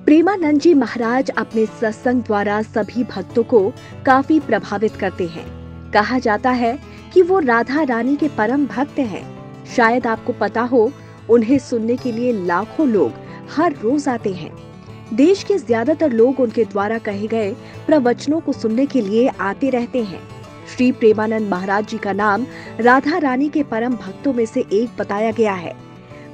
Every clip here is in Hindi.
प्रेमानंद जी महाराज अपने सत्संग द्वारा सभी भक्तों को काफी प्रभावित करते हैं। कहा जाता है कि वो राधा रानी के परम भक्त हैं। शायद आपको पता हो, उन्हें सुनने के लिए लाखों लोग हर रोज आते हैं। देश के ज्यादातर लोग उनके द्वारा कहे गए प्रवचनों को सुनने के लिए आते रहते हैं। श्री प्रेमानंद महाराज जी का नाम राधा रानी के परम भक्तों में से एक बताया गया है।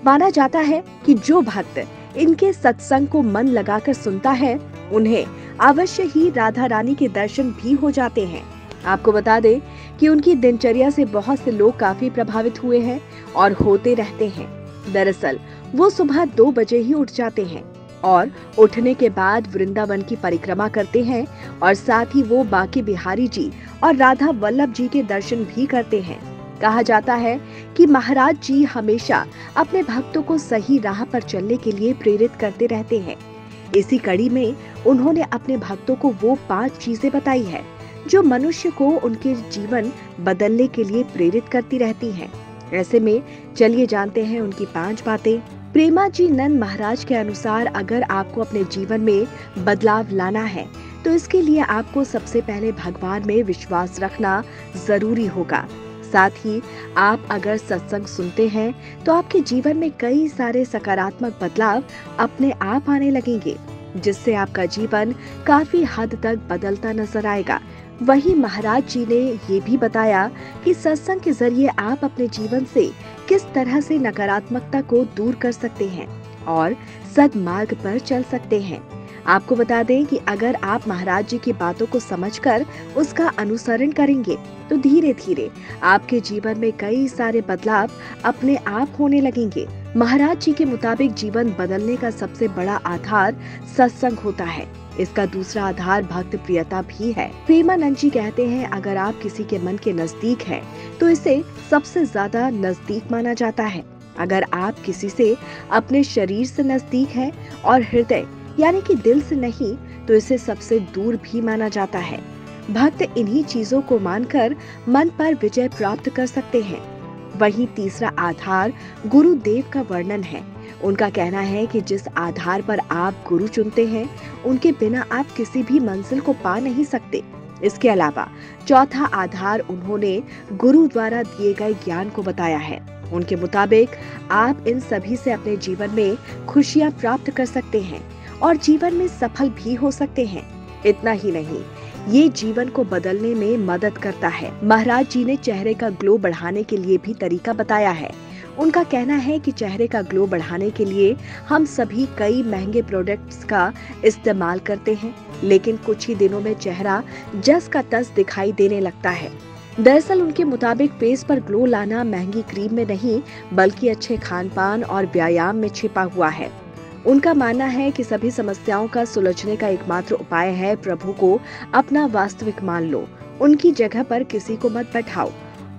माना जाता है कि जो भक्त इनके सत्संग को मन लगाकर सुनता है, उन्हें अवश्य ही राधा रानी के दर्शन भी हो जाते हैं। आपको बता दें कि उनकी दिनचर्या से बहुत से लोग काफी प्रभावित हुए हैं और होते रहते हैं। दरअसल वो सुबह 2 बजे ही उठ जाते हैं और उठने के बाद वृंदावन की परिक्रमा करते हैं और साथ ही वो बांके बिहारी जी और राधा वल्लभ जी के दर्शन भी करते हैं। कहा जाता है कि महाराज जी हमेशा अपने भक्तों को सही राह पर चलने के लिए प्रेरित करते रहते हैं। इसी कड़ी में उन्होंने अपने भक्तों को वो 5 चीजें बताई है जो मनुष्य को उनके जीवन बदलने के लिए प्रेरित करती रहती हैं। ऐसे में चलिए जानते हैं उनकी 5 बातें। प्रेमाजी नंद महाराज के अनुसार अगर आपको अपने जीवन में बदलाव लाना है तो इसके लिए आपको सबसे पहले भगवान में विश्वास रखना जरूरी होगा। साथ ही आप अगर सत्संग सुनते हैं तो आपके जीवन में कई सारे सकारात्मक बदलाव अपने आप आने लगेंगे, जिससे आपका जीवन काफी हद तक बदलता नजर आएगा। वहीं महाराज जी ने ये भी बताया कि सत्संग के जरिए आप अपने जीवन से किस तरह से नकारात्मकता को दूर कर सकते हैं और सद्मार्ग पर चल सकते हैं। आपको बता दें कि अगर आप महाराज जी की बातों को समझकर उसका अनुसरण करेंगे तो धीरे धीरे आपके जीवन में कई सारे बदलाव अपने आप होने लगेंगे। महाराज जी के मुताबिक जीवन बदलने का सबसे बड़ा आधार सत्संग होता है। इसका दूसरा आधार भक्त प्रियता भी है। प्रेमानंद जी कहते हैं, अगर आप किसी के मन के नजदीक हैं, तो इसे सबसे ज्यादा नजदीक माना जाता है। अगर आप किसी से अपने शरीर से नजदीक हैं और हृदय यानी कि दिल से नहीं, तो इसे सबसे दूर भी माना जाता है। भक्त इन्हीं चीजों को मानकर मन पर विजय प्राप्त कर सकते हैं। वहीं तीसरा आधार गुरुदेव का वर्णन है। उनका कहना है कि जिस आधार पर आप गुरु चुनते हैं, उनके बिना आप किसी भी मंजिल को पा नहीं सकते। इसके अलावा चौथा आधार उन्होंने गुरु द्वारा दिए गए ज्ञान को बताया है। उनके मुताबिक आप इन सभी से अपने जीवन में खुशियां प्राप्त कर सकते हैं और जीवन में सफल भी हो सकते हैं। इतना ही नहीं, ये जीवन को बदलने में मदद करता है। महाराज जी ने चेहरे का ग्लो बढ़ाने के लिए भी तरीका बताया है। उनका कहना है कि चेहरे का ग्लो बढ़ाने के लिए हम सभी कई महंगे प्रोडक्ट्स का इस्तेमाल करते हैं, लेकिन कुछ ही दिनों में चेहरा जस का तस दिखाई देने लगता है। दरअसल उनके मुताबिक फेस पर ग्लो लाना महंगी क्रीम में नहीं, बल्कि अच्छे खान पान और व्यायाम में छिपा हुआ है। उनका मानना है कि सभी समस्याओं का सुलझने का एकमात्र उपाय है प्रभु को अपना वास्तविक मान लो, उनकी जगह पर किसी को मत बैठाओ।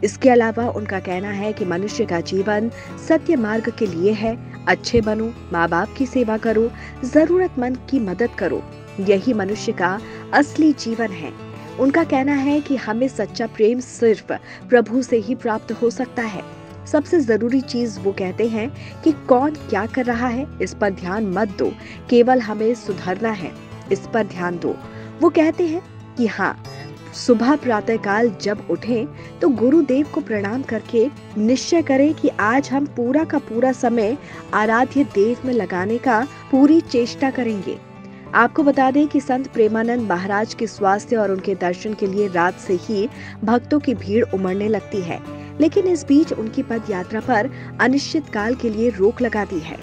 इसके अलावा उनका कहना है कि मनुष्य का जीवन सत्य मार्ग के लिए है। अच्छे बनो, माँ बाप की सेवा करो, जरूरतमंद की मदद करो, यही मनुष्य का असली जीवन है। उनका कहना है कि हमें सच्चा प्रेम सिर्फ प्रभु से ही प्राप्त हो सकता है। सबसे जरूरी चीज वो कहते हैं कि कौन क्या कर रहा है इस पर ध्यान मत दो, केवल हमें सुधरना है, इस पर ध्यान दो। वो कहते हैं कि हाँ, सुबह प्रातःकाल जब उठें तो गुरुदेव को प्रणाम करके निश्चय करें कि आज हम पूरा का पूरा समय आराध्य देव में लगाने का पूरी चेष्टा करेंगे। आपको बता दें कि संत प्रेमानंद महाराज के स्वास्थ्य और उनके दर्शन के लिए रात से ही भक्तों की भीड़ उमड़ने लगती है, लेकिन इस बीच उनकी पद यात्रा पर अनिश्चित काल के लिए रोक लगा दी है।